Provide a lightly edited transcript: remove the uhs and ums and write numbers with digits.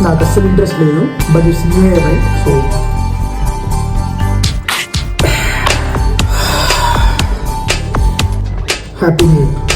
నాకు అస్సలు ఇంట్రెస్ట్ లేదు, but it's new year right, so happy new year.